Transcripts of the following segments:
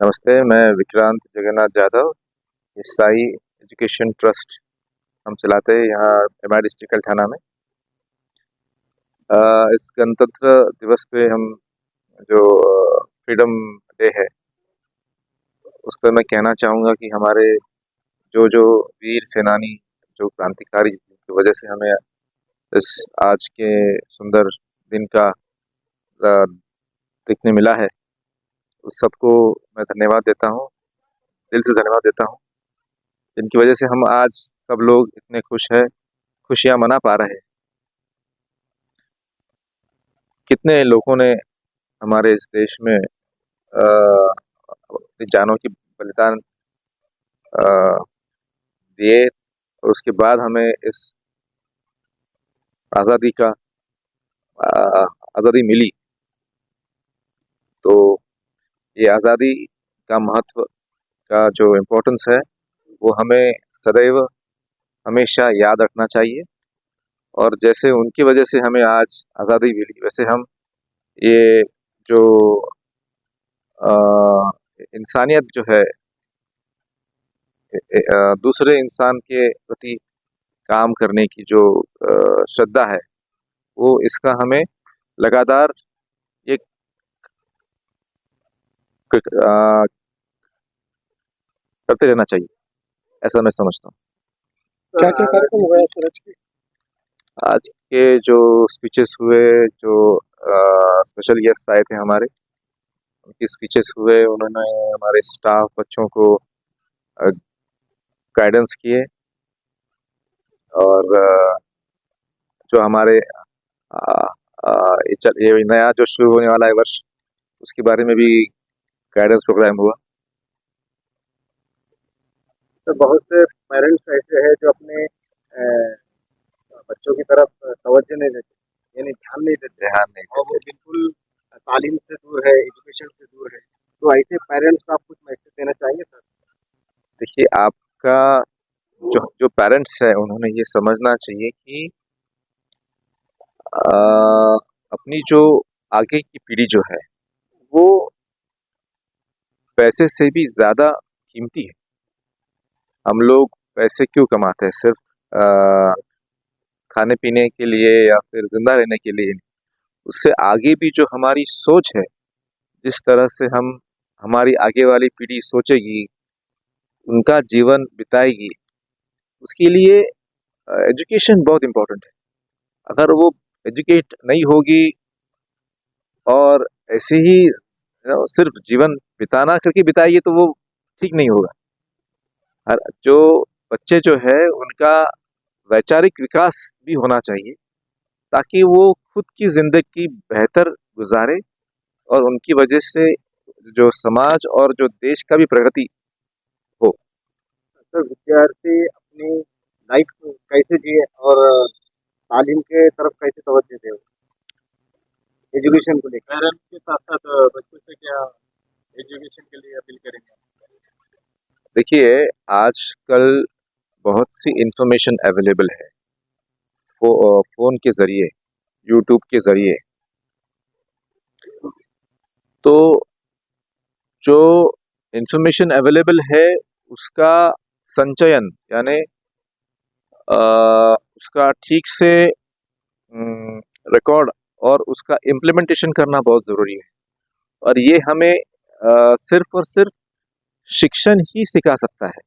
नमस्ते, मैं विक्रांत जगन्नाथ यादव। ये साई एजुकेशन ट्रस्ट हम चलाते हैं यहाँ एमआई डिस्ट्रिक्ट कलठाना में। अ, इस गणतंत्र दिवस पे हम जो फ्रीडम डे है उस पर मैं कहना चाहूँगा कि हमारे जो जो वीर सेनानी, जो क्रांतिकारी जिनकी वजह से हमें इस आज के सुंदर दिन का अ, देखने मिला है, उस सबको मैं धन्यवाद देता हूँ, दिल से धन्यवाद देता हूँ, जिनकी वजह से हम आज सब लोग इतने खुश हैं, खुशियाँ मना पा रहे हैं। कितने लोगों ने हमारे इस देश में अपनी जानों की बलिदान अ, दिए और उसके बाद हमें इस आज़ादी का आज़ादी मिली। तो ये आज़ादी का महत्व का जो इम्पोर्टेंस है वो हमें सदैव हमेशा याद रखना चाहिए। और जैसे उनकी वजह से हमें आज आज़ादी मिली, वैसे हम ये जो अ, इंसानियत जो है, दूसरे इंसान के प्रति काम करने की जो श्रद्धा है, वो इसका हमें लगातार ये करते रहना चाहिए, ऐसा मैं समझता हूँ। क्या क्या कार्यक्रम हुआ है सूरज की? आज के जो स्पीचेस हुए, जो स्पेशल गेस्ट आए थे हमारे, उनकी स्पीचेस हुए, उन्होंने हमारे स्टाफ बच्चों को गाइडेंस किए। और जो हमारे अ, ये नया जो शुरू होने वाला है वर्ष, उसके बारे में भी गाइडेंस प्रोग्राम हुआ। तो बहुत से पेरेंट्स ऐसे हैं जो अपने बच्चों की तरफ तवज्जो नहीं देते, यानी ध्यान नहीं देते, ध्यान नहीं और वो देते। बिल्कुल तालीम से दूर है, एजुकेशन से दूर है। तो ऐसे पेरेंट्स को आप कुछ मैसेज देना चाहेंगे सर? देखिए, आपका जो जो पेरेंट्स है उन्होंने ये समझना चाहिए कि अपनी जो आगे की पीढ़ी जो है वो पैसे से भी ज्यादा कीमती है। हम लोग पैसे क्यों कमाते हैं? सिर्फ खाने पीने के लिए या फिर जिंदा रहने के लिए? उससे आगे भी जो हमारी सोच है, जिस तरह से हम हमारी आगे वाली पीढ़ी सोचेगी, उनका जीवन बिताएगी, उसके लिए एजुकेशन बहुत इम्पोर्टेंट है। अगर वो एजुकेट नहीं होगी और ऐसे ही सिर्फ जीवन बिताना करके बिताएगी तो वो ठीक नहीं होगा। हर जो बच्चे जो है उनका वैचारिक विकास भी होना चाहिए, ताकि वो खुद की जिंदगी बेहतर गुजारे और उनकी वजह से जो समाज और जो देश का भी प्रगति हो। सर, विद्यार्थी अपनी लाइफ को कैसे जिए और तालीम के तरफ कैसे तवज्जो दे, एजुकेशन को लेकर पेरेंट्स के साथ साथ बच्चों से क्या एजुकेशन के लिए अपील करेंगे? देखिए, आजकल बहुत सी इंफॉर्मेशन अवेलेबल है, फोन के जरिए, यूट्यूब के जरिए। तो जो इंफॉर्मेशन अवेलेबल है उसका संचयन, यानी उसका ठीक से रिकॉर्ड और उसका इम्प्लीमेंटेशन करना बहुत ज़रूरी है। और ये हमें सिर्फ और सिर्फ शिक्षण ही सिखा सकता है।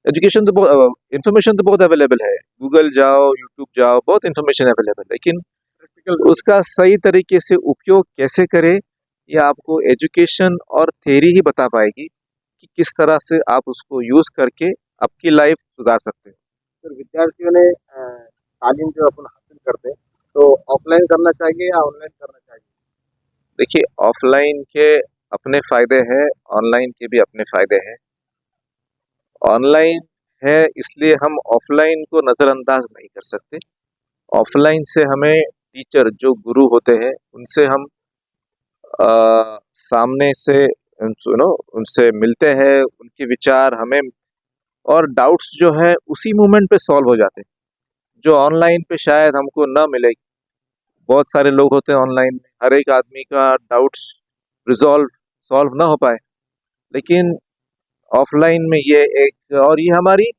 एजुकेशन तो बहुत, इंफॉर्मेशन तो बहुत अवेलेबल है, गूगल जाओ, यूट्यूब जाओ, बहुत इंफॉर्मेशन अवेलेबल है, लेकिन उसका सही तरीके से उपयोग कैसे करें, ये आपको एजुकेशन और थ्योरी ही बता पाएगी कि किस तरह से आप उसको यूज़ करके आपकी लाइफ सुधार सकते हैं। सर, विद्यार्थियों ने तालीम जो अपन हासिल करते हैं, तो ऑफलाइन करना चाहिए या ऑनलाइन करना चाहिए? देखिए, ऑफलाइन के अपने फायदे हैं, ऑनलाइन के भी अपने फायदे हैं। ऑनलाइन है इसलिए हम ऑफलाइन को नज़रअंदाज नहीं कर सकते। ऑफलाइन से हमें टीचर जो गुरु होते हैं उनसे हम सामने से उनसे मिलते हैं, उनके विचार हमें और डाउट्स जो है उसी मोमेंट पे सॉल्व हो जाते हैं, जो ऑनलाइन पे शायद हमको ना मिले। बहुत सारे लोग होते हैं ऑनलाइन में, हर एक आदमी का डाउट्स रिजॉल्व सॉल्व ना हो पाए। लेकिन ऑफलाइन में ये एक, और ये हमारी,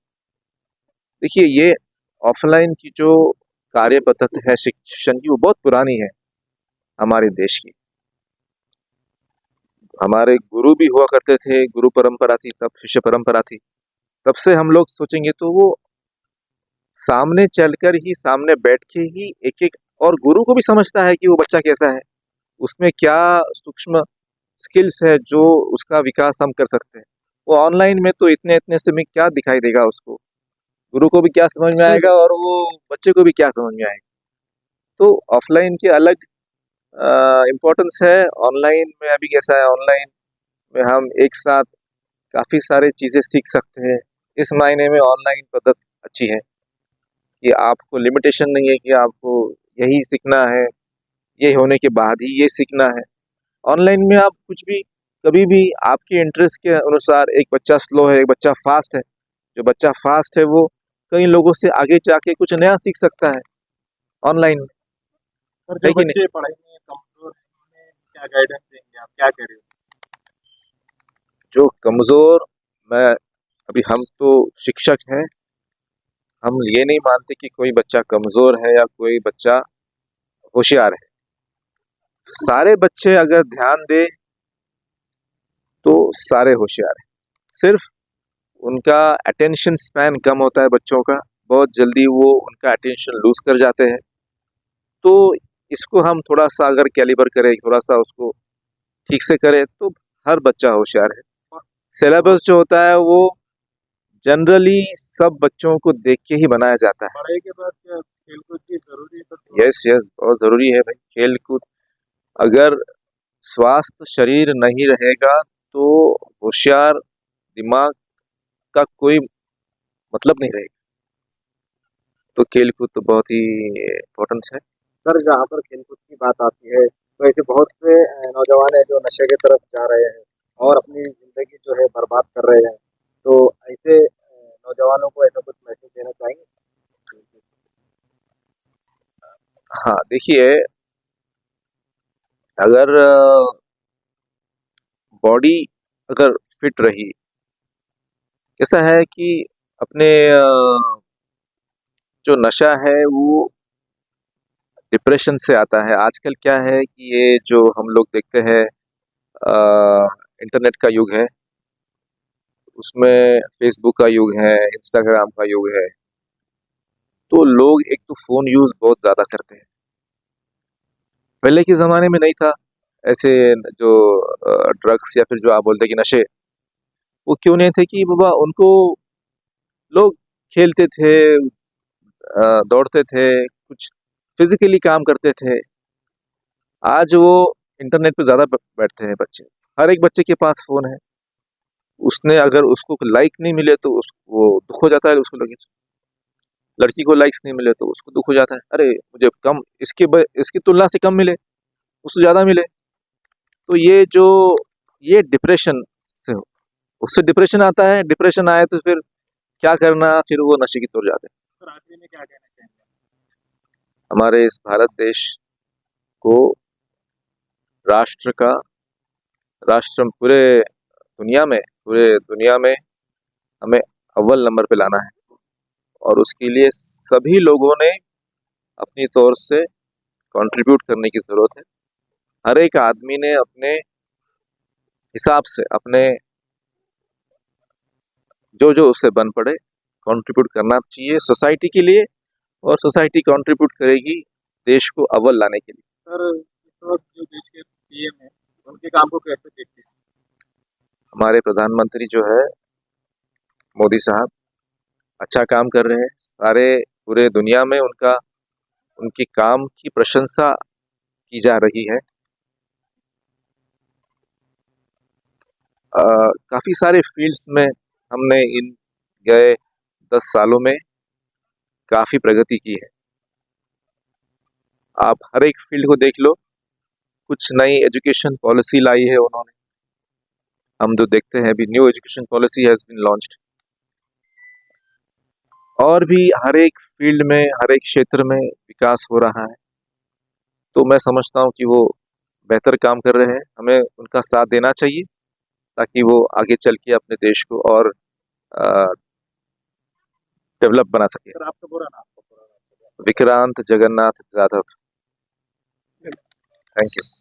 देखिए ये ऑफलाइन की जो कार्य पद्धति है शिक्षण की, वो बहुत पुरानी है हमारे देश की। हमारे गुरु भी हुआ करते थे, गुरु परंपरा थी, तब शिष्य परंपरा थी। तब से हम लोग सोचेंगे तो वो सामने चलकर ही, सामने बैठ के ही एक एक, और गुरु को भी समझता है कि वो बच्चा कैसा है, उसमें क्या सूक्ष्म स्किल्स है जो उसका विकास हम कर सकते हैं। वो ऑनलाइन में तो इतने इतने से में क्या दिखाई देगा उसको, गुरु को भी क्या समझ में सही आएगा और वो बच्चे को भी क्या समझ में आएगा। तो ऑफलाइन के अलग इम्पोर्टेंस है। ऑनलाइन में अभी कैसा है, ऑनलाइन में हम एक साथ काफी सारे चीजें सीख सकते हैं। इस मायने में ऑनलाइन पद्धति अच्छी है कि आपको लिमिटेशन नहीं है कि आपको यही सीखना है, ये होने के बाद ही ये सीखना है। ऑनलाइन में आप कुछ भी, कभी भी, आपके इंटरेस्ट के अनुसार, एक बच्चा स्लो है, एक बच्चा फास्ट है, जो बच्चा फास्ट है वो कई लोगों से आगे जाके कुछ नया सीख सकता है ऑनलाइन में, सर, है जो कि नहीं। बच्चे पढ़ाई में कमजोर हैं उन्हें क्या गाइडेंस देंगे, आप क्या कह रहे हो? जो कमजोर, मैं, अभी हम तो शिक्षक हैं, हम ये नहीं मानते कि कोई बच्चा कमजोर है या कोई बच्चा होशियार है। सारे बच्चे अगर ध्यान दे तो सारे होशियार हैं। सिर्फ उनका अटेंशन स्पैन कम होता है बच्चों का, बहुत जल्दी वो उनका अटेंशन लूज कर जाते हैं। तो इसको हम थोड़ा सा अगर कैलिबर करें, थोड़ा सा उसको ठीक से करें, तो हर बच्चा होशियार है। और सिलेबस जो होता है वो जनरली सब बच्चों को देख के ही बनाया जाता है। पढ़ाई के बाद क्या खेलकूद की जरूरी है? तो यस यस, बहुत जरूरी है भाई खेल कूद। अगर स्वास्थ्य शरीर नहीं रहेगा तो होशियार दिमाग का कोई मतलब नहीं रहेगा। तो खेल कूद तो बहुत ही इम्पोर्टेंस है। सर, जहाँ पर खेलकूद की बात आती है तो ऐसे बहुत से नौजवान हैं जो नशे की तरफ जा रहे हैं और अपनी जिंदगी जो है बर्बाद कर रहे हैं। तो ऐसे नौजवानों को ऐसा कुछ मैसेज देना चाहेंगे? हाँ देखिए, अगर बॉडी अगर फिट रही, ऐसा है कि अपने जो नशा है वो डिप्रेशन से आता है। आजकल क्या है कि ये जो हम लोग देखते हैं, इंटरनेट का युग है, उसमें फेसबुक का युग है, इंस्टाग्राम का युग है। तो लोग एक तो फोन यूज बहुत ज्यादा करते हैं। पहले के जमाने में नहीं था ऐसे, जो ड्रग्स या फिर जो आप बोलते हैं कि नशे, वो क्यों नहीं थे कि बाबा उनको, लोग खेलते थे, दौड़ते थे, कुछ फिजिकली काम करते थे। आज वो इंटरनेट पे ज्यादा बैठते हैं बच्चे। हर एक बच्चे के पास फोन है। उसने अगर उसको लाइक नहीं मिले तो वो दुख हो जाता है उसको लगे। लड़की को लाइक्स नहीं मिले तो उसको दुख हो जाता है, अरे मुझे कम, इसकी तुलना से कम मिले, उससे ज्यादा मिले। तो ये जो, ये डिप्रेशन से हो, उससे डिप्रेशन आता है। डिप्रेशन आए तो फिर क्या करना, फिर वो नशे की तरफ जाते हैं। सर, आखिरी में क्या कहना चाहेंगे? हमारे इस भारत देश को राष्ट्र का, राष्ट्र पूरे दुनिया में हमें अव्वल नंबर पे लाना है। और उसके लिए सभी लोगों ने अपनी तौर से कंट्रीब्यूट करने की जरूरत है। हर एक आदमी ने अपने हिसाब से, अपने जो जो उससे बन पड़े, कंट्रीब्यूट करना चाहिए सोसाइटी के लिए। और सोसाइटी कंट्रीब्यूट करेगी देश को अव्वल लाने के लिए। सर, इस वक्त जो देश के पीएम है उनके काम को कैसे देखते हैं? हमारे प्रधानमंत्री जो है, मोदी साहब, अच्छा काम कर रहे हैं। सारे पूरे दुनिया में उनका, उनकी काम की प्रशंसा की जा रही है। काफी सारे फील्ड्स में हमने इन गए 10 सालों में काफी प्रगति की है। आप हर एक फील्ड को देख लो, कुछ नई एजुकेशन पॉलिसी लाई है उन्होंने। हम जो देखते हैं अभी, new education policy has been launched. और भी हर एक फील्ड में, हर एक क्षेत्र में विकास हो रहा है। तो मैं समझता हूँ कि वो बेहतर काम कर रहे हैं, हमें उनका साथ देना चाहिए ताकि वो आगे चल के अपने देश को और डेवलप बना सके। सर आपका पूरा नाम? विक्रांत जगन्नाथ जाधव। Thank you.